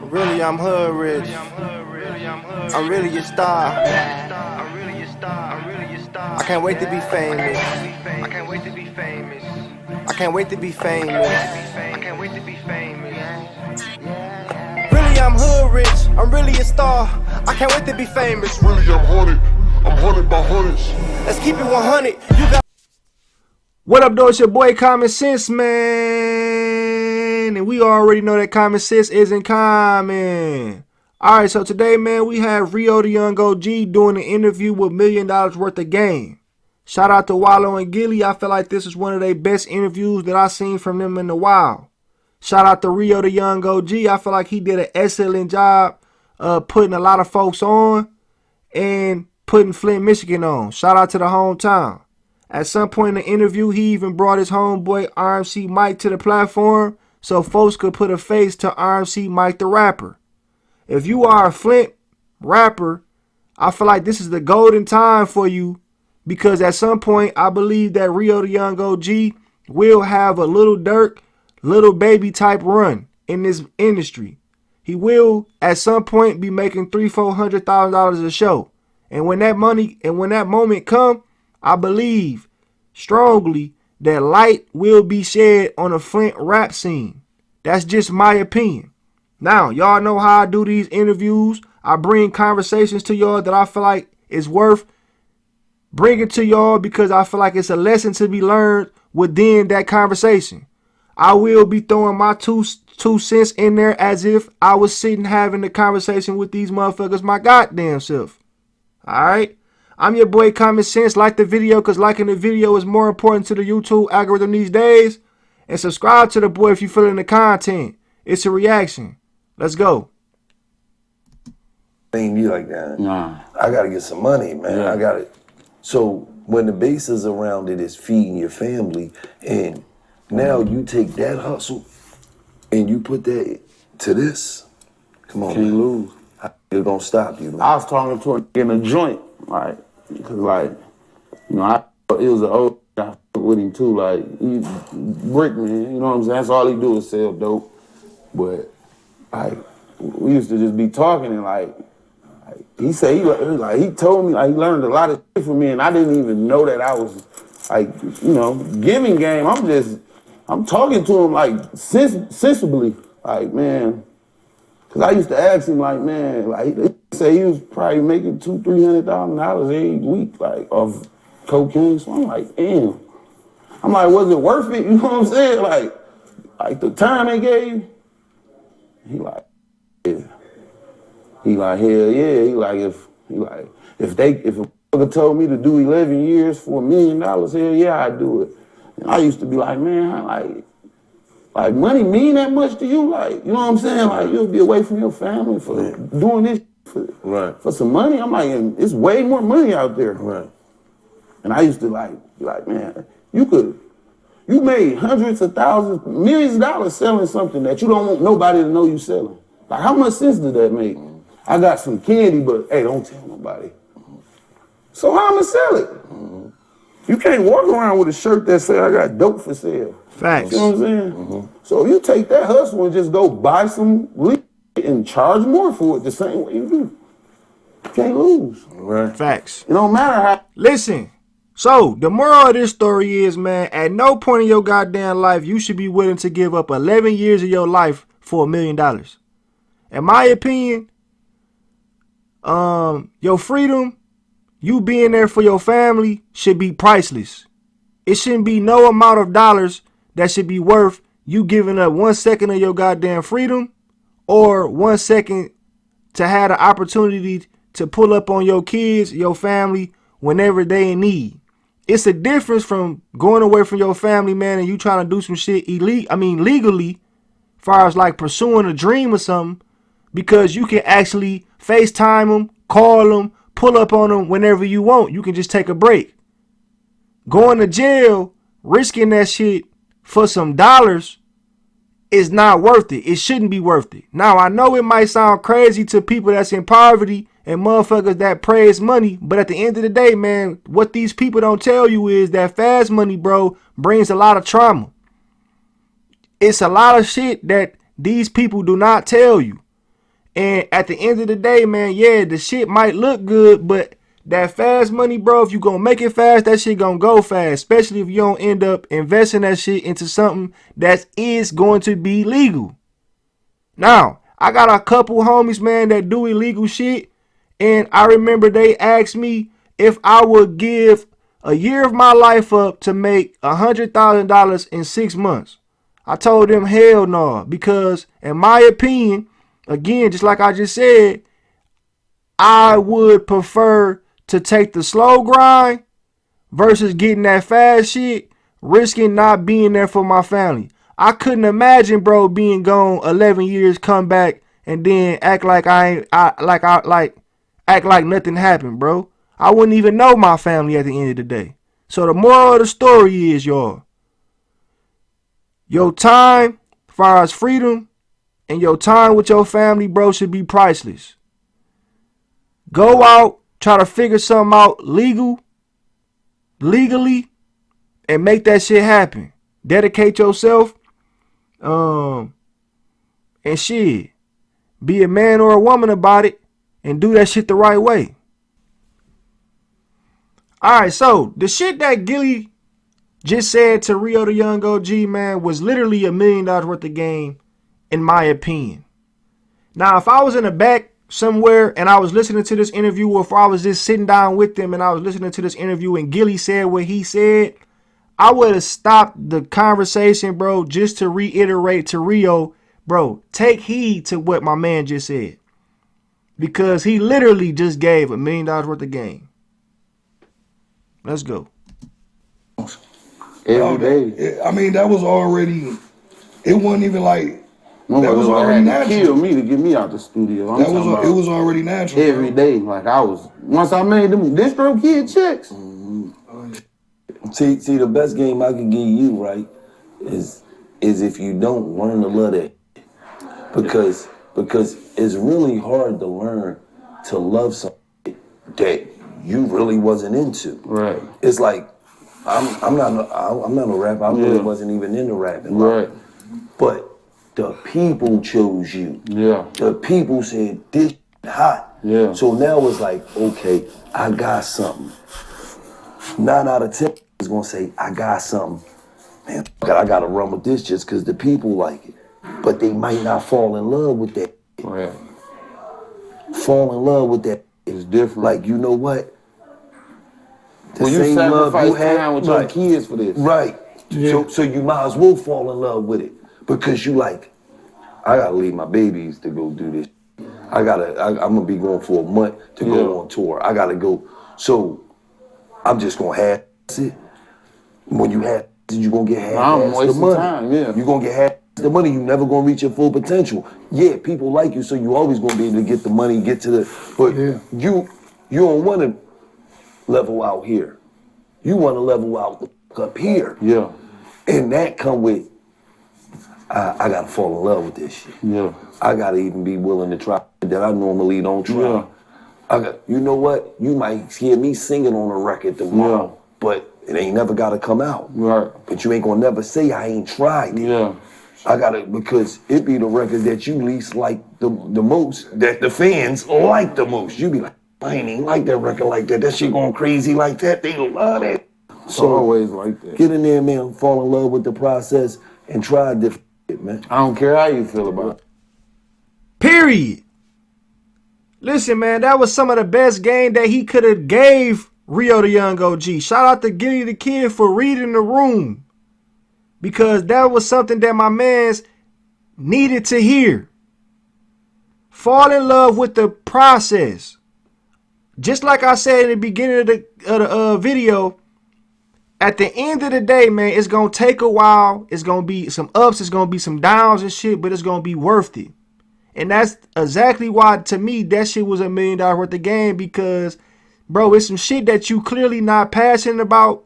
Really, I'm hood rich. I'm really a star. I can't wait to be famous. I can't wait to be famous. I can't wait to be famous. I can't wait to be famous. Really, I'm hood rich. I'm really a star. I can't wait to be famous. Really, I'm haunted. I'm haunted by hundreds. Let's keep it 100. You got. What up, though? It's your boy Common Sense, man. And we already know that common sense isn't common. Alright, so today, man, we have Rio Da Yung Og doing an interview with $1 million worth of game. Shout out to Wallo and Gillie. I feel like this is one of their best interviews that I've seen from them in a while. Shout out to Rio Da Yung Og. I feel like he did an excellent job putting a lot of folks on and putting Flint, Michigan on. Shout out to the hometown. At some point in the interview, he even brought his homeboy RMC Mike to the platform so folks could put a face to RMC Mike the rapper. If you are a Flint rapper, I feel like this is the golden time for you, because at some point I believe that Rio Da Yung Og will have a Little Durk, Little Baby type run in this industry. He will at some point be making $300,000-$400,000 a show. And when that moment come, I believe strongly that light will be shed on the Flint rap scene. That's just my opinion. Now, y'all know how I do these interviews. I bring conversations to y'all that I feel like is worth bringing to y'all because I feel like it's a lesson to be learned within that conversation. I will be throwing my two cents in there as if I was sitting having the conversation with these motherfuckers my goddamn self. Alright? I'm your boy Common Sense. Like the video because liking the video is more important to the YouTube algorithm these days. And subscribe to the boy if you're feeling the content. It's a reaction. Let's go. Ain't you like that? Nah. I gotta get some money, man. Yeah. I got it. So when the basis around it is feeding your family, and now you take that hustle and you put that to this, come on, Can't man. lose. It's gonna stop you, man. I was talking to her in a joint, like, cause like, you know, it was an old guy with him too, like, he brick man, you know what I'm saying? That's all he do is sell dope. But like, we used to just be talking and like he said he told me like he learned a lot of shit from me, and I didn't even know that I was like, you know, giving game. I'm talking to him like sensibly, like, man. Cause I used to ask him like, man, like he said he was probably making $200,000-$300,000 every week, like of cocaine. So I'm like, damn. I'm like, was it worth it? You know what I'm saying? Like the time they gave. He like, yeah. He like, hell yeah. He like, if a motherfucker told me to do 11 years for $1 million, hell yeah, I'd do it. And I used to be like, man, like money mean that much to you? Like, you know what I'm saying? Like, you'll be away from your family for doing this for some money. I'm like, and it's way more money out there. Right. And I used to be like, man, you made hundreds of thousands, millions of dollars selling something that you don't want nobody to know you selling. Like, how much sense did that make? I got some candy, but hey, don't tell nobody. So how am I sell it? You can't walk around with a shirt that says I got dope for sale. Facts. You know what I'm saying? So you take that hustle and just go buy some leaf and charge more for it the same way you do. You can't lose. Right. Facts. It don't matter how. Listen. So, the moral of this story is, man, at no point in your goddamn life you should be willing to give up 11 years of your life for $1 million. In my opinion, your freedom, you being there for your family should be priceless. It shouldn't be no amount of dollars that should be worth you giving up 1 second of your goddamn freedom or 1 second to have the opportunity to pull up on your kids, your family, whenever they in need. It's a difference from going away from your family, man, and you trying to do some shit legally, as far as like pursuing a dream or something, because you can actually FaceTime them, call them, pull up on them whenever you want. You can just take a break. Going to jail, risking that shit for some dollars is not worth it. It shouldn't be worth it. Now, I know it might sound crazy to people that's in poverty and motherfuckers that praise money, but at the end of the day, man, what these people don't tell you is that fast money, bro, brings a lot of trauma. It's a lot of shit that these people do not tell you. And at the end of the day, man, yeah, the shit might look good, but that fast money, bro, if you gonna make it fast, that shit gonna go fast. Especially if you don't end up investing that shit into something that is going to be legal. Now, I got a couple homies, man, that do illegal shit. And I remember they asked me if I would give a year of my life up to make $100,000 in 6 months. I told them hell no, because in my opinion, again, just like I just said, I would prefer to take the slow grind versus getting that fast shit, risking not being there for my family. I couldn't imagine, bro, being gone 11 years, come back, and then act like act like nothing happened, bro. I wouldn't even know my family at the end of the day. So the moral of the story is, y'all, your time, as far as freedom, and your time with your family, bro, should be priceless. Go out, try to figure something out legally, and make that shit happen. Dedicate yourself, and shit. Be a man or a woman about it, and do that shit the right way. Alright, so the shit that Gillie just said to Rio Da Yung Og, man, was literally $1 million worth of game, in my opinion. Now, if I was in the back somewhere and I was listening to this interview, or if I was just sitting down with them and I was listening to this interview and Gillie said what he said, I would have stopped the conversation, bro, just to reiterate to Rio, bro, take heed to what my man just said. Because he literally just gave $1 million worth of game. Let's go. Every day. I mean, that was already, it wasn't even like, that was already natural. Kill me to get me out the studio. It was already natural. Every day, like once I made them distro kid checks. See, the best game I can give you, right, is if you don't learn to love that, because it's really hard to learn to love something that you really wasn't into. Right. It's like I'm not a rapper. I really wasn't even into rapping. Right. But the people chose you. Yeah. The people said this hot. Yeah. So now it's like, okay, I got something. 9 out of 10 is gonna say, I got something. Man, I gotta run with this just because the people like it. But they might not fall in love with that. Right. Fall in love with that. It's different. Like, you know what? When you sacrifice time with your kids for this. Right. Yeah. So you might as well fall in love with it. Because you like, I gotta leave my babies to go do this. I'm gonna be going for a month to go on tour. I gotta go. So I'm just gonna have it. When you have it, you're gonna get half the money. Time, yeah. You're gonna get half the money. You never gonna reach your full potential. Yeah, people like you, so you always gonna be able to get the money, get to the. But you don't want to level out here. You want to level out up here. Yeah. And that come with. I gotta fall in love with this shit. Yeah. I gotta even be willing to try that I normally don't try. Yeah. You know what? You might hear me singing on a record tomorrow, but it ain't never gotta come out. Right. But you ain't gonna never say I ain't tried it. Yeah. I gotta, because it be the record that you least like the most, that the fans like the most. You be like, I ain't even like that record like that. That shit going crazy like that. They love it. So always like that. Get in there, man. Fall in love with the process and try different shit, man. I don't care how you feel about it. Period. Listen, man, that was some of the best game that he could have gave Rio Da Yung Og. Shout out to Gillie the Kid for reading the room. Because that was something that my mans needed to hear. Fall in love with the process. Just like I said in the beginning of the video, at the end of the day, man, it's going to take a while. It's going to be some ups. It's going to be some downs and shit, but it's going to be worth it. And that's exactly why, to me, that shit was $1 million worth of game, because, bro, it's some shit that you clearly not passionate about,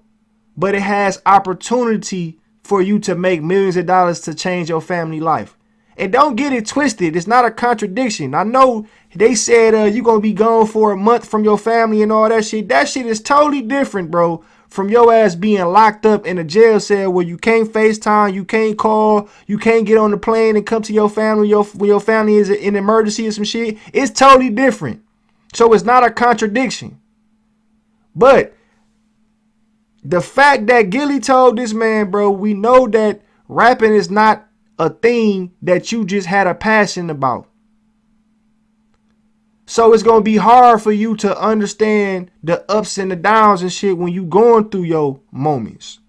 but it has opportunity for you to make millions of dollars to change your family life. And don't get it twisted. It's not a contradiction. I know they said you're going to be gone for a month from your family and all that shit. That shit is totally different, bro, from your ass being locked up in a jail cell where you can't FaceTime, you can't call, you can't get on the plane and come to your family when your family is in emergency or some shit. It's totally different. So it's not a contradiction. But the fact that Gillie told this man, bro, we know that rapping is not a thing that you just had a passion about. So it's going to be hard for you to understand the ups and the downs and shit when you going through your moments.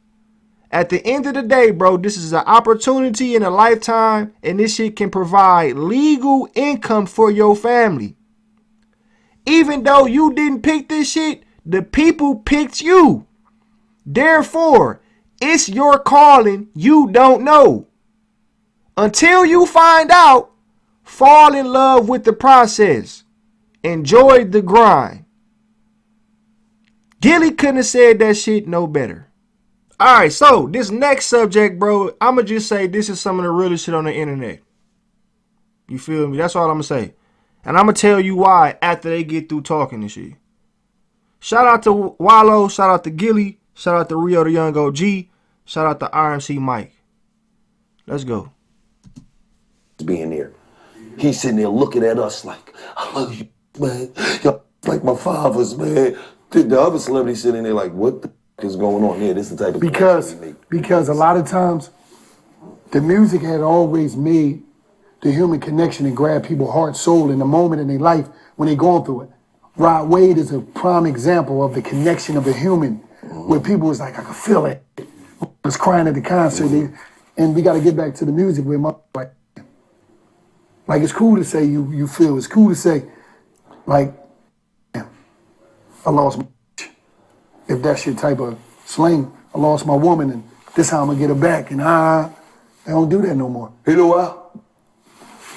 At the end of the day, bro, this is an opportunity in a lifetime, and this shit can provide legal income for your family. Even though you didn't pick this shit, the people picked you. Therefore, it's your calling you don't know. Until you find out, fall in love with the process. Enjoy the grind. Gillie couldn't have said that shit no better. Alright, so this next subject, bro, I'ma just say this is some of the realest shit on the internet. You feel me? That's all I'ma say. And I'ma tell you why after they get through talking and shit. Shout out to Wallo, shout out to Gillie, shout out to Rio Da Yung Og, shout out to RMC Mike. Let's go. Being there. He's sitting there looking at us like, I love you, man. Y'all like my fathers, man. The other celebrities sitting there like, what the is going on here? This is the type of because a lot of times the music had always made the human connection and grab people's heart, soul in the moment in their life when they're going through it. Rod Wade is a prime example of the connection of the human, where people was like, I could feel it. I was crying at the concert. And we got to get back to the music where like it's cool to say you feel. It's cool to say, like, I lost my if that's your type of slang. I lost my woman and this how I'm gonna get her back. And I don't do that no more. You know why?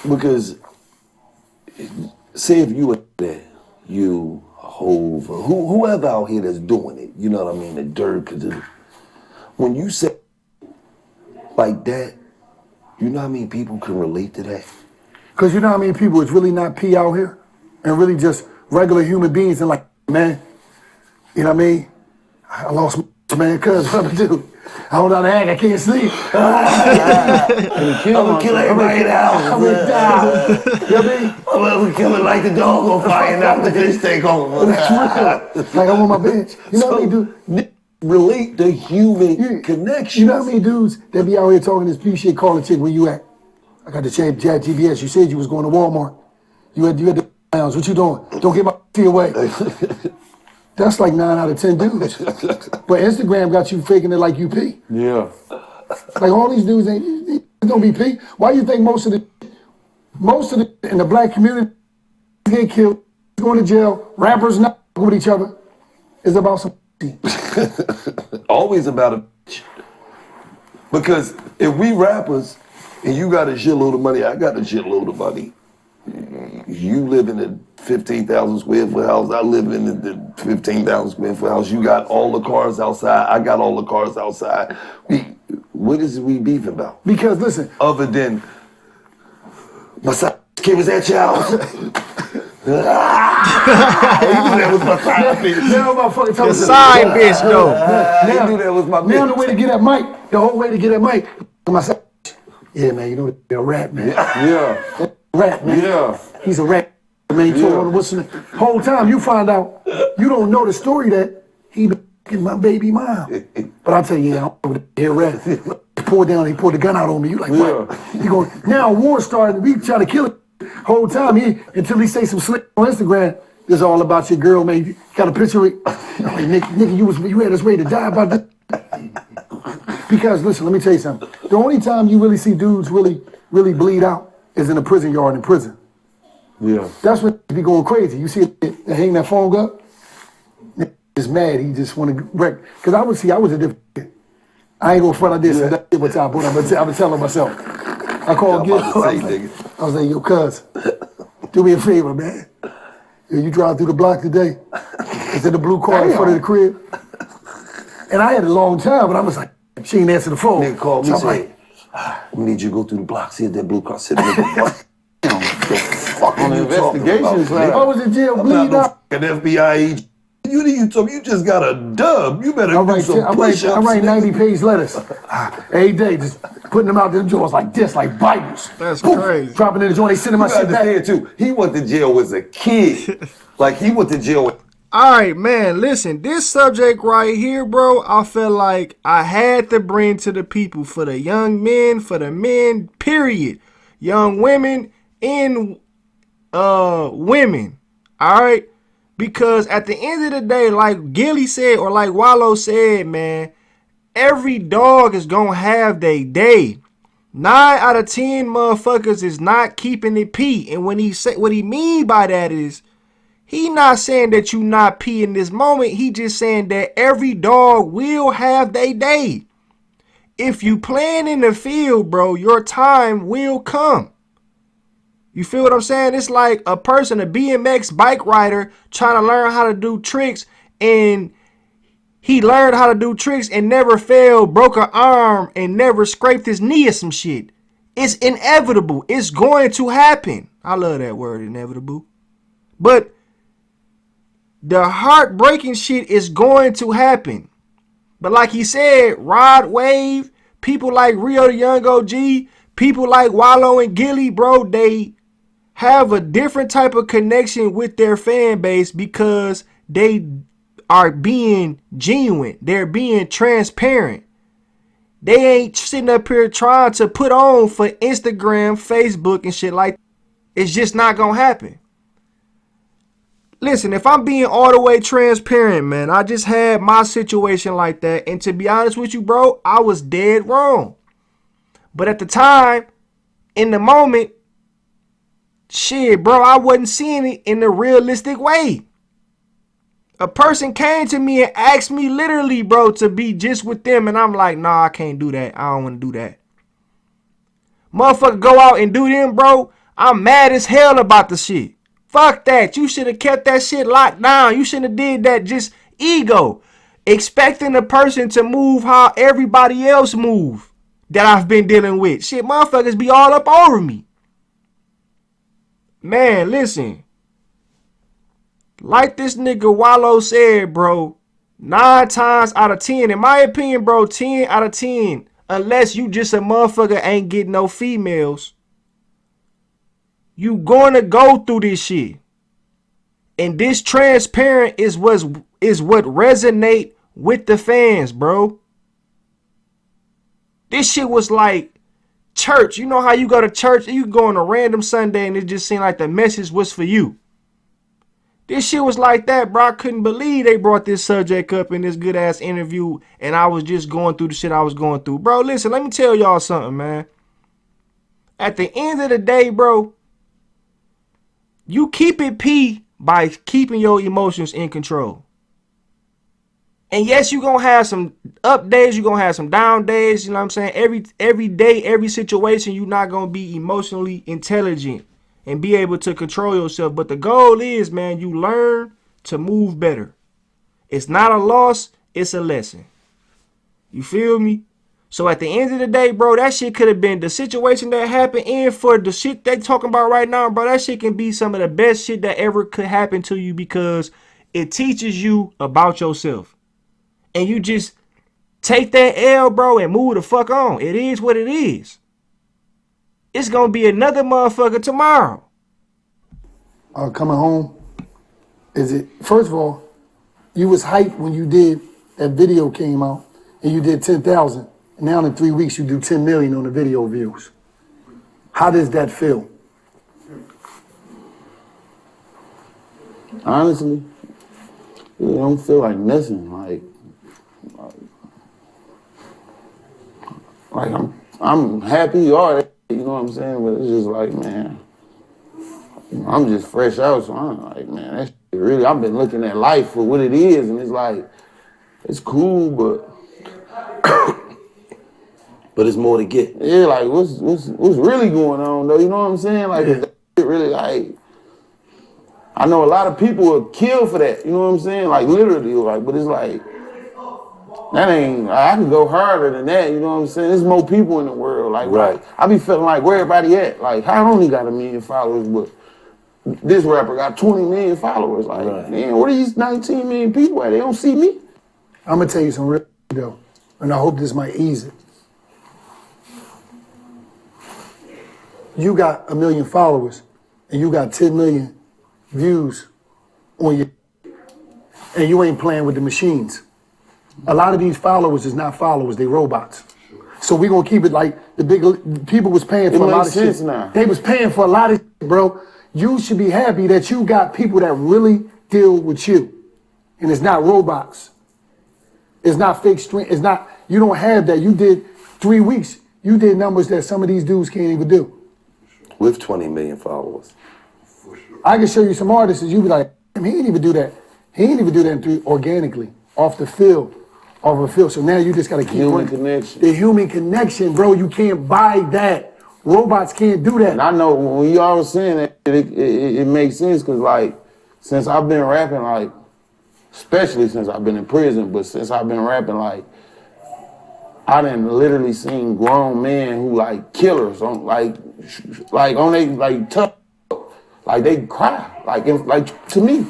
Because say if you were there, you, Hove, whoever out here that's doing it, you know what I mean, the dirt, cause when you say like that, you know how many people can relate to that? Because you know how many people is really not P out here and really just regular human beings and like, man, you know what I mean? I lost my man, cuz what I'm gonna do? I don't know how to act, I can't sleep. I'm gonna kill everybody in the house. I'm gonna die. You know what I mean? I'm gonna kill it like the dog on fire and after this take over. That's real. Like I'm on my bench. You know what I mean, dude? Relate the human connection. You know how many dudes that be out here talking this piece shit, call a chick where you at? I got the chat GPS. You said you was going to Walmart. You had the pounds. What you doing? Don't get my tea away. That's like 9 out of 10 dudes. But Instagram got you faking it like you P. Yeah. Like all these dudes they don't be P. Why do you think most of the in the black community get killed, going to jail, rappers not with each other, is about some Always about a bitch. Because if we rappers and you got a shitload of money, I got a shitload of money. You live in a 15,000 square foot house, I live in the 15,000 square foot house. You got all the cars outside, I got all the cars outside. What is we beefing about? Because listen, Other than my side came was at your house. You knew that was my side bitch. now motherfucker talking The side bitch, though. You knew that was my bitch. Now the way to get at Mike, the whole way to get at Mike, my side. Yeah, man, you know they're a rat, man. Yeah. Rat, man. Yeah. He's a rat. Man, he told on the whistle. Whole time you find out, you don't know the story that he been f***ing my baby mom. But I'll tell you, yeah, I'm over there, rat. He pulled the gun out on me. You like, what? He going, now war started, we trying to kill it. Whole time, until he say some slick on Instagram, it's all about your girl, man. You got a picture of it. Like, nigga, you had us ready to die about that. Because, listen, let me tell you something. The only time you really see dudes really bleed out is in a prison yard in prison. Yeah. That's when be going crazy. You see it hang that phone up, is mad. He just want to wreck. Because I was a different kid. I ain't gonna front of this and that shit with y'all, but I'm telling myself. I called Gillie. I was like, yo, cuz, do me a favor, man. You drive through the block today. It's in the blue car in front of the crib. And I had a long time, but I was like, she ain't answer the phone. Nigga called me, so I'm say, like, We need you to go through the block, see if that blue car sitting there. What? Damn, the fuck On are the you talking about? investigations, nigga? I was in jail I'm not bleeding no out. fucking FBI agent. You just got a dub. You better do some push-ups. I write nigga. 90-page letters every day, just putting them out them joints like this, like Bibles. That's Poof, crazy. dropping in the joint, they sending my You gotta shit back. understand too. He went to jail as a kid. Like he went to jail. All right, man, listen, this subject right here, bro, I feel like I had to bring to the people, for the young men, for the men, period. Young women and women, all right? Because at the end of the day, like Gillie said, or like Wallo said, man, every dog is gonna have their day. 9 out of 10 motherfuckers is not keeping it pee. And when he say, what he mean by that is, he not saying that you not pee in this moment. He just saying that every dog will have their day. If you playing in the field, bro, your time will come. You feel what I'm saying? It's like a person, a BMX bike rider, trying to learn how to do tricks, and he learned how to do tricks and never fell, broke an arm, and never scraped his knee or some shit. It's inevitable. It's going to happen. I love that word, inevitable. But the heartbreaking shit is going to happen. But like he said, Rod Wave, people like Rio Da Yung Og, people like Wallo and Gillie, bro, they have a different type of connection with their fan base because they are being genuine. They're being transparent. They ain't sitting up here trying to put on for Instagram, Facebook, and shit like that. It's just not gonna happen. Listen, if I'm being all the way transparent, man, I just had my situation like that. And to be honest with you, bro, I was dead wrong. But at the time, in the moment, shit, bro, I wasn't seeing it in a realistic way. A person came to me and asked me literally, bro, to be just with them. And I'm like, nah, I can't do that. I don't want to do that. Motherfucker go out and do them, bro. I'm mad as hell about the shit. Fuck that. You should have kept that shit locked down. You shouldn't have did that. Just ego. Expecting the person to move how everybody else move that I've been dealing with. Shit, motherfuckers be all up over me. Man, listen. Like this nigga Wallo said, bro, 9 times out of 10, in my opinion, bro, 10 out of 10, unless you just a motherfucker ain't getting no females, you gonna go through this shit. And this transparent is what resonate with the fans, bro. This shit was like church. You know how you go to church and you go on a random Sunday and it just seemed like the message was for you. This shit was like that, bro. I couldn't believe they brought this subject up in this good ass interview and I was just going through the shit I was going through. Bro, listen, let me tell y'all something, man. At the end of the day, bro, you keep it P by keeping your emotions in control. And yes, you're going to have some up days, you're going to have some down days, you know what I'm saying? Every day, every situation, you're not going to be emotionally intelligent and be able to control yourself. But the goal is, man, you learn to move better. It's not a loss, it's a lesson. You feel me? So at the end of the day, bro, that shit could have been the situation that happened, and for the shit they talking about right now, bro, that shit can be some of the best shit that ever could happen to you because it teaches you about yourself. And you just take that L, bro, and move the fuck on. It is what it is. It's gonna be another motherfucker tomorrow. Coming home, first of all, you was hyped when you did, that video came out, and you did 10,000. And now in 3 weeks, you do 10 million on the video views. How does that feel? Honestly, it don't feel like nothing. Like I'm happy already, you know what I'm saying? But it's just like, man, I'm just fresh out, so I'm like, man, that shit really, I've been looking at life for what it is, and it's like, it's cool, but But it's more to get. yeah, like what's really going on though? You know what I'm saying? Like, is that shit really like? I know a lot of people will kill for that. You know what I'm saying? Like literally, like, but it's like That ain't, I can go harder than that, you know what I'm saying? There's more people in the world. Like, Right. I be feeling like, where everybody at? Like, I only got 1 million followers, but this rapper got 20 million followers. Like, Right. man, where these 19 million people at? They don't see me. I'm gonna tell you some real though, and I hope this might ease it. You got 1 million followers, and you got 10 million views on your, and you ain't playing with the machines. A lot of these followers is not followers; they robots. So we gonna keep it like the big people was paying for a lot of shit. Makes sense now. They was paying for a lot of shit, bro. You should be happy that you got people that really deal with you, and it's not robots. It's not fake stream. It's not. You don't have that. You did 3 weeks. You did numbers that some of these dudes can't even do. With 20 million followers. I can show you some artists and you be like, he didn't even do that. He didn't even do that organically, off the field, off the field. So now you just gotta keep Human working. connection. The human connection, bro. You can't buy that. Robots can't do that. And I know when you always saying that, it makes sense because, like, since I've been rapping, like, especially since I've been in prison, but since I've been rapping, like, I done literally seen grown men who, like, killers on, like on they, like, tough, like, they cry, like to me.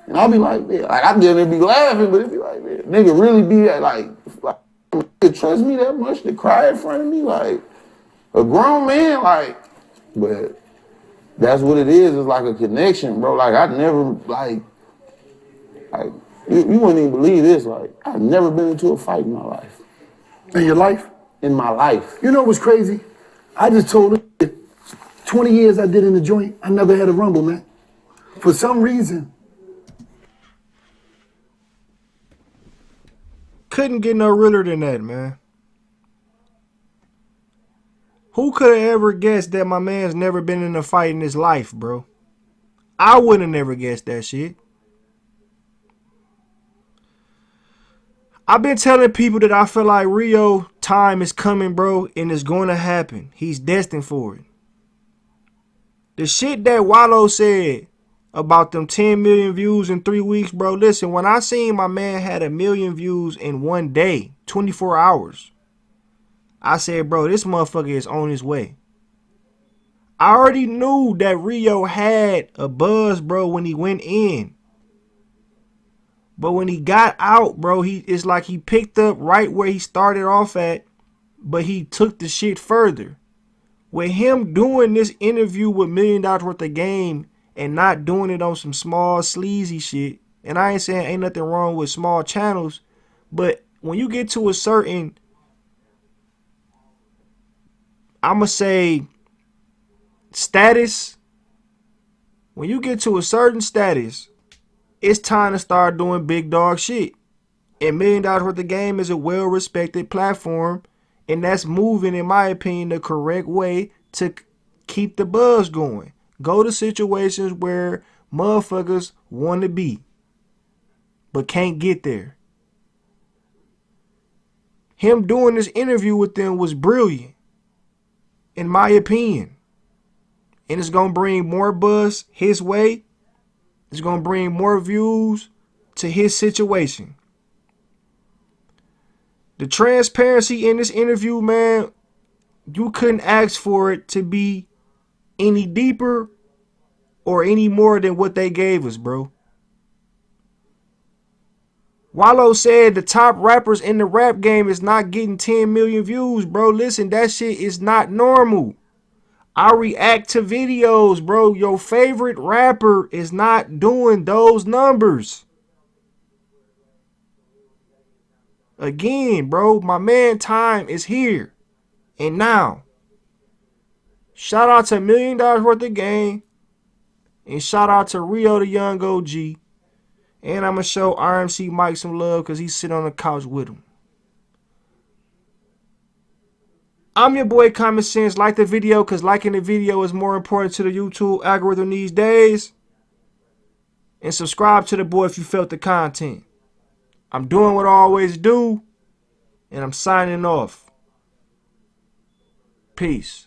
And I'll be like, man, like, I didn't be laughing, but it'd be like, man, nigga really be that, like trust me that much to cry in front of me, like, a grown man, like, but that's what it is. It's like a connection, bro. Like, I never, like you wouldn't even believe this. Like, I've never been into a fight in my life. In your life? In my life. You know what's crazy? I just told him 20 years I did in the joint, I never had a rumble, man. For some reason. Couldn't get no realer than that, man. Who could have ever guessed that my man's never been in a fight in his life, bro? I wouldn't have never guessed that shit. I've been telling people that I feel like Rio time is coming, bro, and it's going to happen. He's destined for it. The shit that Wallo said about them 10 million views in 3 weeks, bro, listen, when I seen my man had 1 million views in 1 day, 24 hours, I said, bro, this motherfucker is on his way. I already knew that Rio had a buzz, bro, when he went in. But when he got out, bro, it's like he picked up right where he started off at, but he took the shit further. With him doing this interview with $1 million worth of game and not doing it on some small sleazy shit, and I ain't saying ain't nothing wrong with small channels, but when you get to a certain, I'ma say, status, when you get to a certain status, it's time to start doing big dog shit. And $1 million worth of game is a well-respected platform, and that's moving, in my opinion, the correct way to keep the buzz going. Go to situations where motherfuckers want to be, but can't get there. Him doing this interview with them was brilliant, in my opinion. And it's going to bring more buzz his way. It's going to bring more views to his situation. The transparency in this interview, man, you couldn't ask for it to be any deeper or any more than what they gave us, bro. Wallo said the top rappers in the rap game is not getting 10 million views, bro. Listen, that shit is not normal. I react to videos, bro. Your favorite rapper is not doing those numbers. Again, bro, my man time is here and now. Shout out to $1 million worth of game. And shout out to Rio Da Yung Og. And I'm going to show RMC Mike some love because he's sitting on the couch with him. I'm your boy Common Sense. Like the video because liking the video is more important to the YouTube algorithm these days. And subscribe to the boy if you felt the content. I'm doing what I always do. And I'm signing off. Peace.